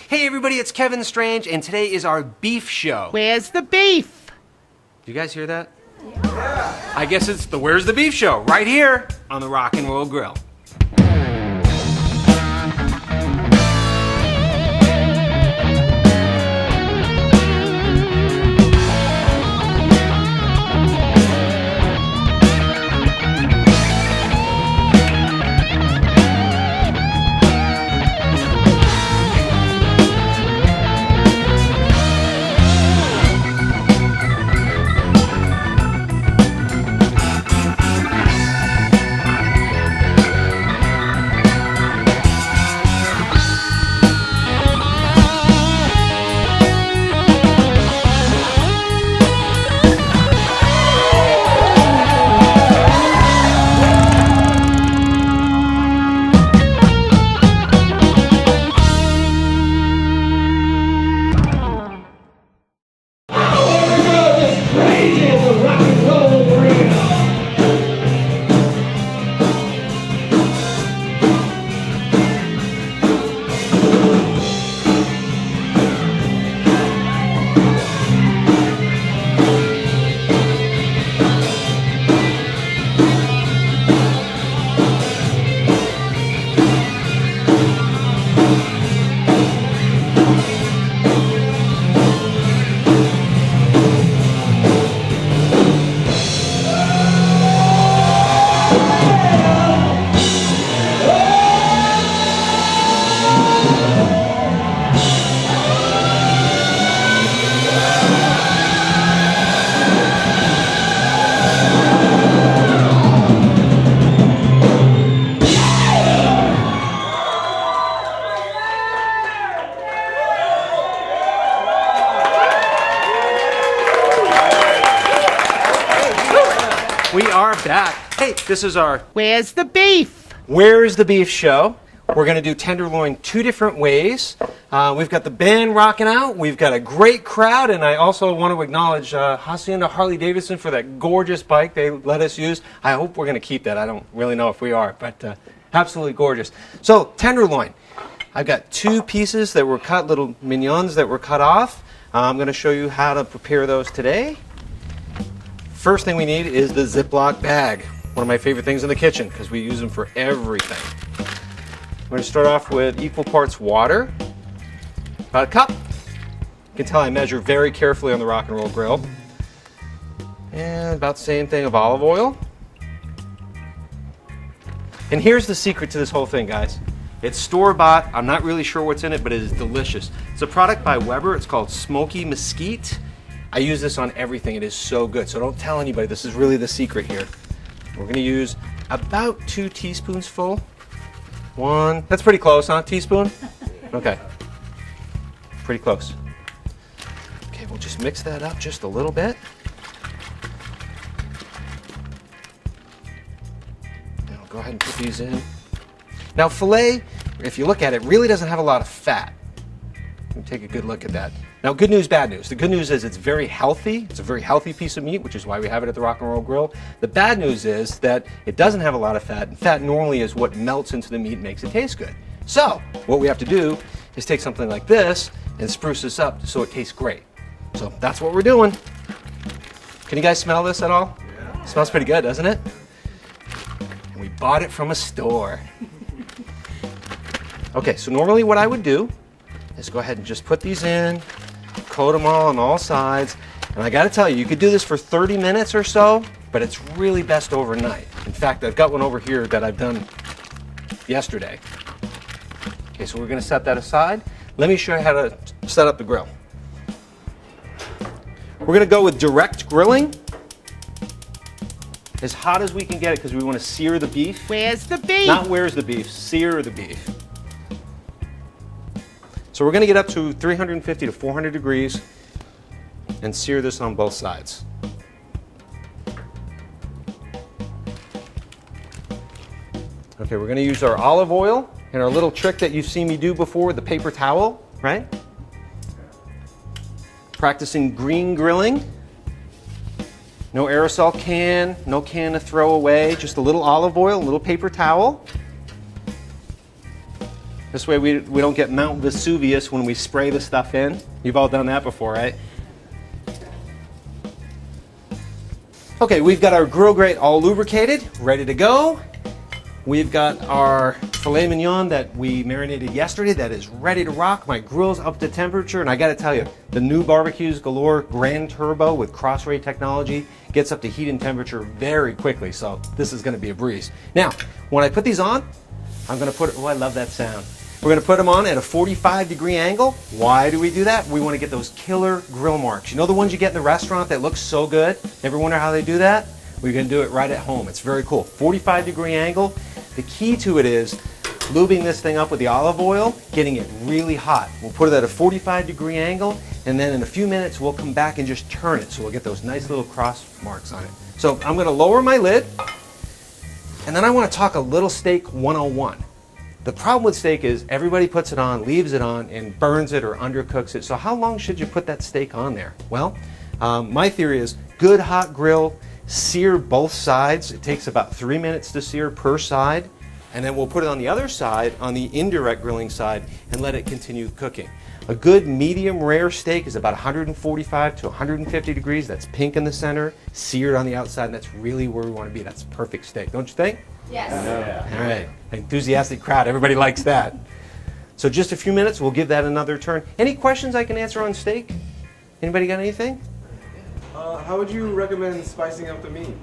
Hey everybody, it's Kevin Strange, and today is our beef show. Where's the beef? Do you guys hear that? Yeah. I guess it's the Where's the Beef show, right here on the Rock N Roll Grille. We are back. Hey, this is our Where's the beef? Where's the Beef show. We're going to do tenderloin two different ways. We've got the band rocking out. We've got a great crowd, and I also want to acknowledge Hacienda Harley-Davidson for that gorgeous bike they let us use. I hope we're going to keep that. I don't really know if we are, but absolutely gorgeous. So, tenderloin. I've got two pieces that were cut, little mignons that were cut off. I'm going to show you how to prepare those today. First thing we need is the Ziploc bag. One of my favorite things in the kitchen because we use them for everything. I'm going to start off with equal parts water, about a cup. You can tell I measure very carefully on the Rock N Roll Grille. And about the same thing of olive oil. And here's the secret to this whole thing, guys. It's store-bought. I'm not really sure what's in it, but it is delicious. It's a product by Weber. It's called Smoky Mesquite. I use this on everything. It is so good. So don't tell anybody. This is really the secret here. We're going to use about 2 teaspoons full. One. That's pretty close, huh? Teaspoon? Okay. Pretty close. Okay, we'll just mix that up just a little bit. Now go ahead and put these in. Now filet, if you look at it, really doesn't have a lot of fat. Take a good look at that. Now, good news, bad news. The good news is it's very healthy. It's a very healthy piece of meat, which is why we have it at the Rock N Roll Grille. The bad news is that it doesn't have a lot of fat, and fat normally is what melts into the meat and makes it taste good. So, what we have to do is take something like this and spruce this up so it tastes great. So, that's what we're doing. Can you guys smell this at all? Yeah. It smells pretty good, doesn't it? And we bought it from a store. Okay, so normally what I would do is go ahead and just put these in, coat them all on all sides. And I gotta tell you, you could do this for 30 minutes or so, but it's really best overnight. In fact, I've got one over here that I've done yesterday. Okay, so we're gonna set that aside. Let me show you how to set up the grill. We're gonna go with direct grilling, as hot as we can get it because we wanna sear the beef. Where's the beef? Not where's the beef, sear the beef. So we're going to get up to 350 to 400 degrees and sear this on both sides. Okay, we're going to use our olive oil and our little trick that you've seen me do before, the paper towel, right? Practicing green grilling. No aerosol can, no can to throw away, just a little olive oil, a little paper towel. This way we don't get Mount Vesuvius when we spray the stuff in. You've all done that before, right? Okay, we've got our grill grate all lubricated, ready to go. We've got our filet mignon that we marinated yesterday that is ready to rock. My grill's up to temperature, and I gotta tell you, the new Barbecues Galore Grand Turbo with Crossray technology gets up to heat and temperature very quickly, so this is gonna be a breeze. Now, when I put these on, I'm gonna put, oh, I love that sound. We're gonna put them on at a 45-degree angle. Why do we do that? We wanna get those killer grill marks. You know the ones you get in the restaurant that look so good? Ever wonder how they do that? We're gonna do it right at home. It's very cool. 45-degree angle. The key to it is lubing this thing up with the olive oil, getting it really hot. We'll put it at a 45-degree angle, and then in a few minutes we'll come back and just turn it so we'll get those nice little cross marks on it. So I'm gonna lower my lid, and then I wanna talk a little steak 101. The problem with steak is everybody puts it on, leaves it on, and burns it or undercooks it. So how long should you put that steak on there? Well, my theory is good hot grill, sear both sides. It takes about 3 minutes to sear per side, and then we'll put it on the other side, on the indirect grilling side, and let it continue cooking. A good medium rare steak is about 145 to 150 degrees. That's pink in the center, seared on the outside, and that's really where we want to be. That's perfect steak, don't you think? Yes. All right, enthusiastic crowd, everybody likes that. So just a few minutes, we'll give that another turn. Any questions I can answer on steak? Anybody got anything? How would you recommend spicing up the meat?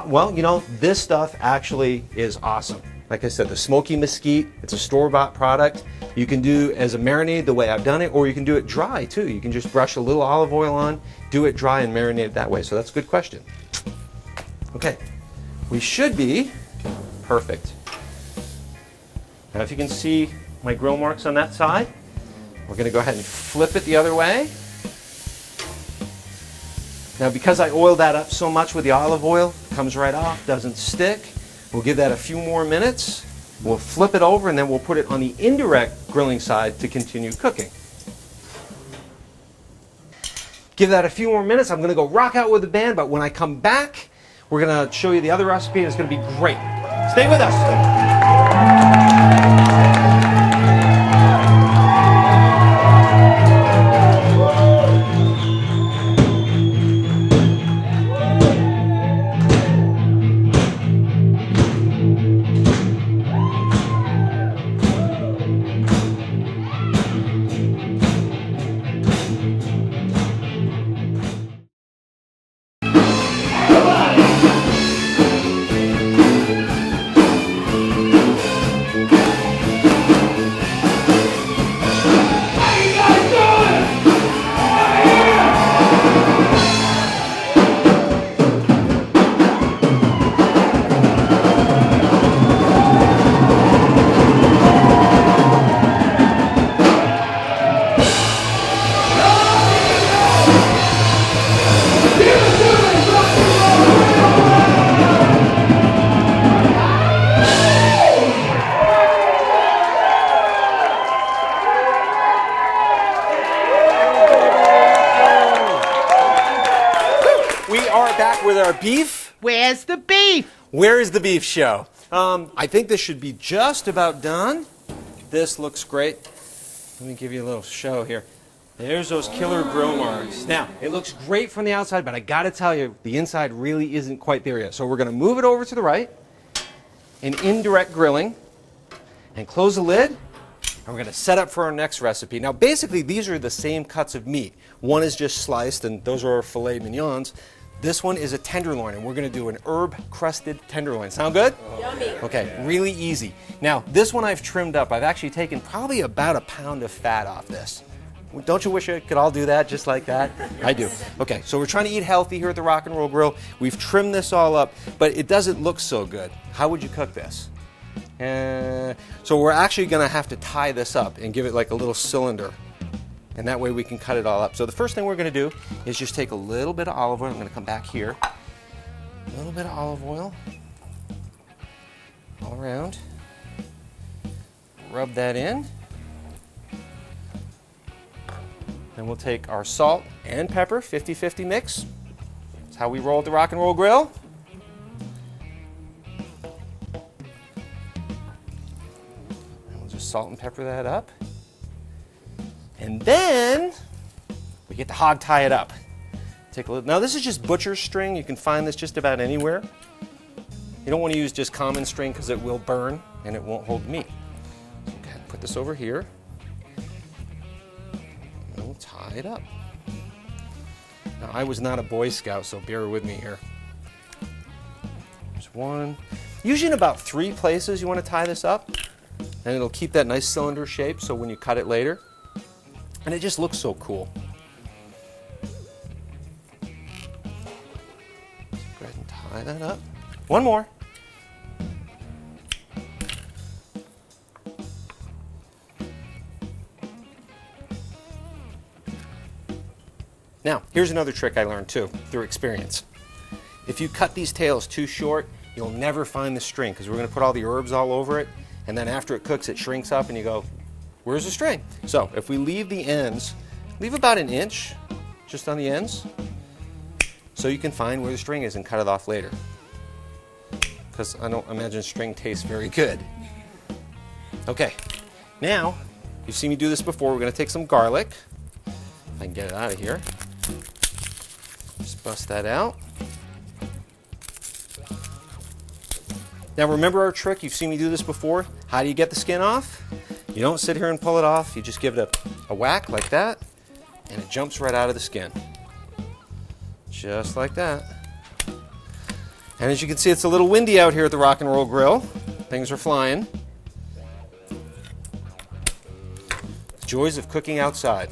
Well, you know, this stuff actually is awesome. Like I said, the smoky mesquite, it's a store-bought product. You can do as a marinade the way I've done it, or you can do it dry too. You can just brush a little olive oil on, do it dry and marinate it that way. So that's a good question. Okay, we should be perfect. Now if you can see my grill marks on that side, we're gonna go ahead and flip it the other way. Now because I oiled that up so much with the olive oil, it comes right off, doesn't stick. We'll give that a few more minutes. We'll flip it over and then we'll put it on the indirect grilling side to continue cooking. Give that a few more minutes. I'm gonna go rock out with the band, but when I come back, we're gonna show you the other recipe and it's gonna be great. Stay with us. With our beef. Where's the beef? Where is the beef show? I think this should be just about done. This looks great. Let me give you a little show here. There's those killer grill marks. Now, it looks great from the outside, but I gotta tell you, the inside really isn't quite there yet. So we're gonna move it over to the right, in indirect grilling, and close the lid, and we're gonna set up for our next recipe. Now, basically, these are the same cuts of meat. One is just sliced, and those are our filet mignons. This one is a tenderloin, and we're gonna do an herb-crusted tenderloin. Sound good? Yummy. Okay, really easy. Now, this one I've trimmed up. I've actually taken probably about a pound of fat off this. Don't you wish I could all do that just like that? I do. Okay, so we're trying to eat healthy here at the Rock N Roll Grill. We've trimmed this all up, but it doesn't look so good. How would you cook this? So we're actually gonna have to tie this up and give it like a little cylinder. And that way we can cut it all up. So the first thing we're gonna do is just take a little bit of olive oil. I'm gonna come back here. A little bit of olive oil all around. Rub that in. Then we'll take our salt and pepper, 50-50 mix. That's how we roll at the Rock N Roll Grill. And we'll just salt and pepper that up. And then we get to hog tie it up. Take a look. Now this is just butcher string. You can find this just about anywhere. You don't want to use just common string because it will burn and it won't hold meat. Okay, put this over here. And we'll tie it up. Now I was not a Boy Scout, so bear with me here. There's one. Usually in about 3 places you want to tie this up. And it'll keep that nice cylinder shape so when you cut it later. And it just looks so cool. Go ahead and tie that up. One more. Now, here's another trick I learned too, through experience. If you cut these tails too short, you'll never find the string because we're going to put all the herbs all over it. And then after it cooks, it shrinks up and you go, where's the string? So if we leave the ends, leave about 1 inch just on the ends so you can find where the string is and cut it off later. Because I don't imagine string tastes very good. Okay, now, you've seen me do this before. We're going to take some garlic. If I can get it out of here. Just bust that out. Now remember our trick, you've seen me do this before. How do you get the skin off? You don't sit here and pull it off, you just give it a whack like that, and it jumps right out of the skin. Just like that. And as you can see, it's a little windy out here at the Rock N Roll Grill. Things are flying. Joys of cooking outside.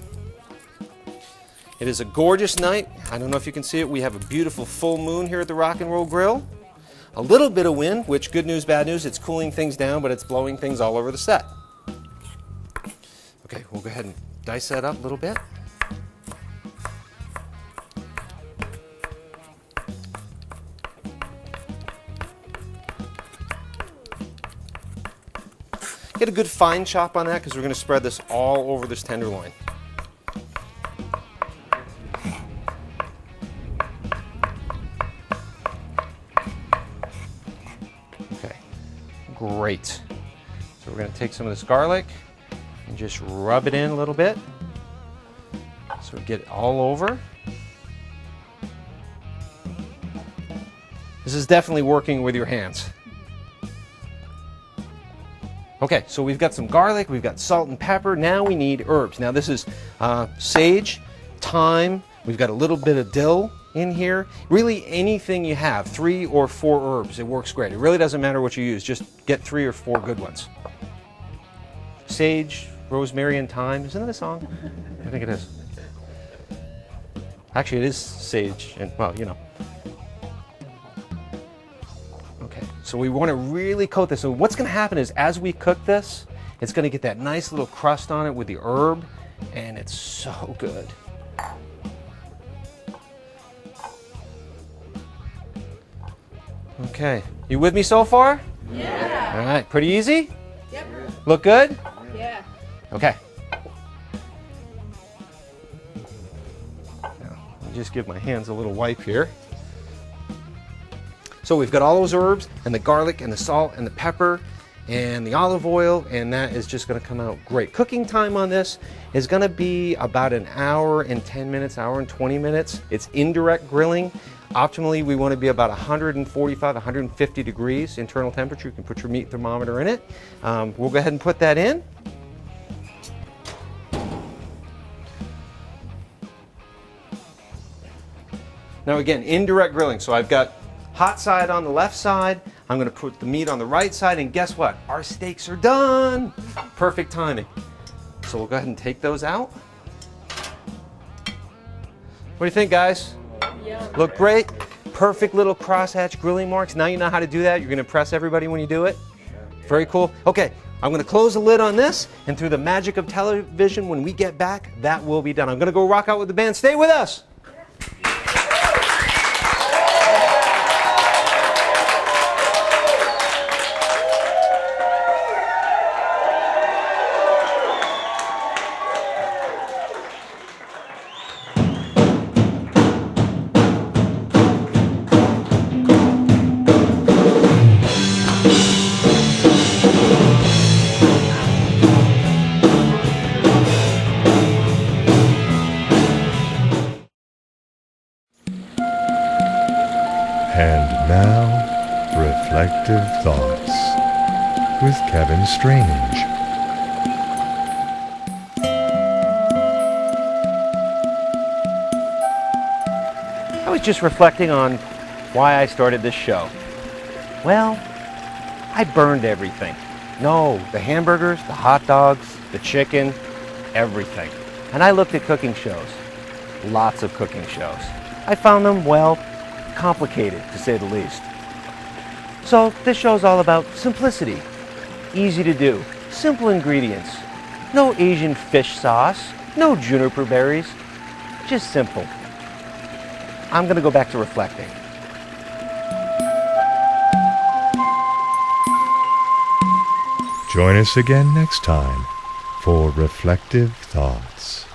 It is a gorgeous night. I don't know if you can see it. We have a beautiful full moon here at the Rock N Roll Grill. A little bit of wind, which good news, bad news, it's cooling things down, but it's blowing things all over the set. Okay, we'll go ahead and dice that up a little bit. Get a good fine chop on that because we're going to spread this all over this tenderloin. Great. So we're going to take some of this garlic and just rub it in a little bit. So we get it all over. This is definitely working with your hands. Okay, so we've got some garlic, we've got salt and pepper. Now we need herbs. Now this is sage, thyme, we've got a little bit of dill in here. Really anything you have, 3 or 4 herbs, it works great. It really doesn't matter what you use, just get 3 or 4 good ones. Sage, rosemary, and thyme. Isn't that a song? I think it is. Actually, it is sage, and well, you know. Okay, so we want to really coat this. So what's going to happen is as we cook this, it's going to get that nice little crust on it with the herb, and it's so good. Okay, you with me so far? Yeah. All right, pretty easy? Yep. Look good? Yeah. Okay. Now, let me just give my hands a little wipe here. So we've got all those herbs and the garlic and the salt and the pepper and the olive oil, and that is just going to come out great. Cooking time on this is going to be about 1 hour and 10 minutes, hour and 20 minutes. It's indirect grilling. Optimally, we want to be about 145, 150 degrees internal temperature. You can put your meat thermometer in it. We'll go ahead and put that in. Now again, indirect grilling. So I've got hot side on the left side. I'm going to put the meat on the right side, and guess what? Our steaks are done. Perfect timing. So we'll go ahead and take those out. What do you think, guys? Look great. Perfect little crosshatch grilling marks. Now you know how to do that. You're going to impress everybody when you do it. Very cool. Okay, I'm going to close the lid on this, and through the magic of television, when we get back, that will be done. I'm going to go rock out with the band. Stay with us. with Kevin Strange. I was just reflecting on why I started this show. Well, I burned everything. No, the hamburgers, the hot dogs, the chicken, everything. And I looked at cooking shows, lots of cooking shows. I found them, well, complicated to say the least. So this show is all about simplicity, easy to do, simple ingredients. No Asian fish sauce, no juniper berries, just simple. I'm gonna go back to reflecting. Join us again next time for Reflective Thoughts.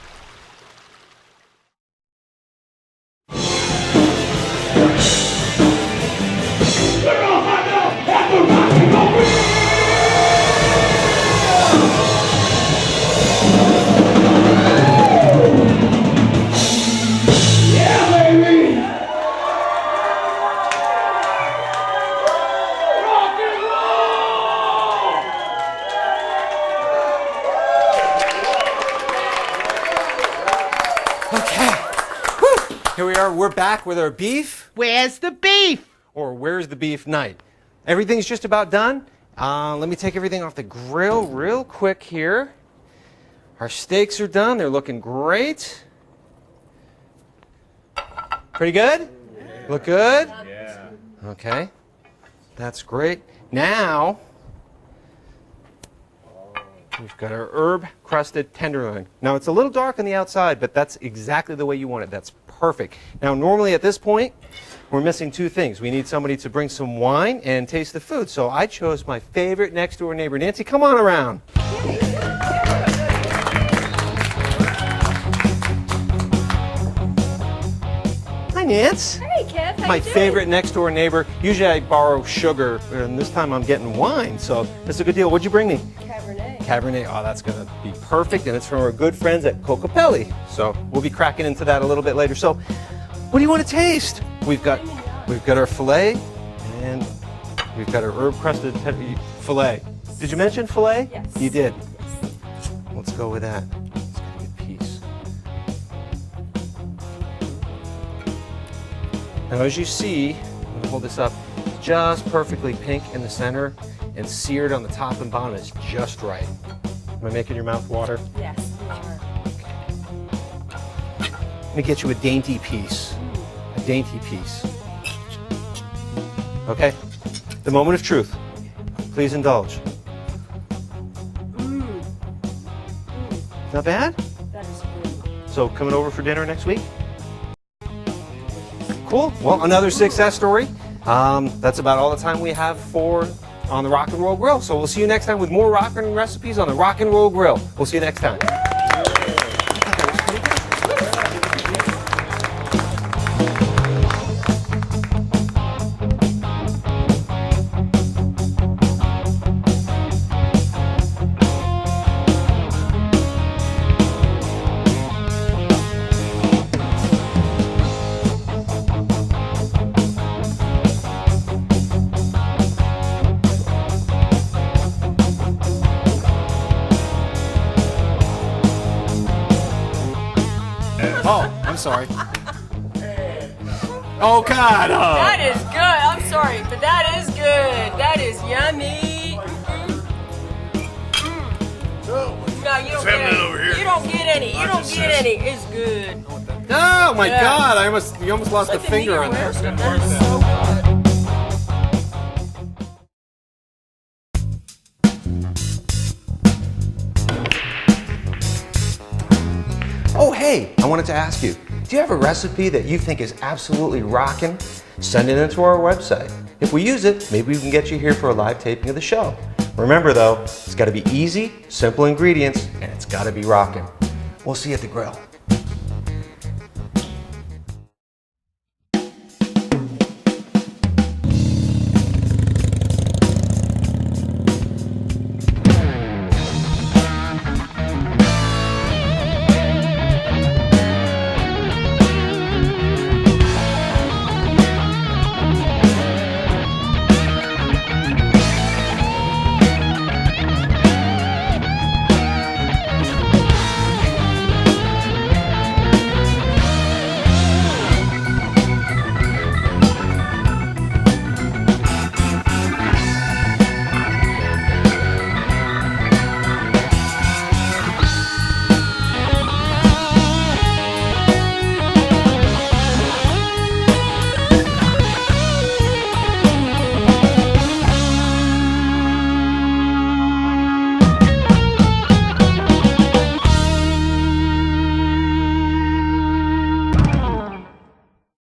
Here we are, we're back with our beef, Where's the beef? or where's the beef night. Everything's just about done. Let me take everything off the grill real quick here. Our steaks are done, they're looking great. Pretty good? Look good? Yeah. Okay, that's great. Now, we've got our herb-crusted tenderloin. Now, it's a little dark on the outside, but that's exactly the way you want it. That's perfect. Now, normally at this point, we're missing two things. We need somebody to bring some wine and taste the food. So I chose my favorite next-door neighbor. Nancy, come on around. Hi, Nance. Hey, Kev. How My you doing? favorite next-door neighbor. Usually I borrow sugar, and this time I'm getting wine, so it's a good deal. What'd you bring me? Cabernet. Cabernet. Oh, that's going to be perfect, and it's from our good friends at Cocopelli. So we'll be cracking into that a little bit later. So what do you want to taste? We've got our filet, and we've got our herb-crusted filet. Did you mention filet? Yes. You did. Let's go with that. Let's get a good piece. Now, as you see, I'm going to hold this up, just perfectly pink in the center and seared on the top and bottom. It's just right. Am I making your mouth water? Yes, you are. Let me get you a dainty piece. A dainty piece. Okay? The moment of truth. Please indulge. Not bad? That is good. So coming over for dinner next week? Cool. Well, another success story. That's about all the time we have on the Rock N Roll Grill. So we'll see you next time with more rockin' recipes on the Rock N Roll Grill. We'll see you next time. Oh, I'm sorry. Oh, God. That is good. I'm sorry, but that is good. That is yummy. No, you don't get any. You don't get any. You don't get any. It's good. Oh, my Yeah. God. You almost lost a finger on that. That is so good. Oh, hey, I wanted to ask you, do you have a recipe that you think is absolutely rockin'? Send it into our website. If we use it, maybe we can get you here for a live taping of the show. Remember though, it's gotta be easy, simple ingredients, and it's gotta be rockin'. We'll see you at the grill.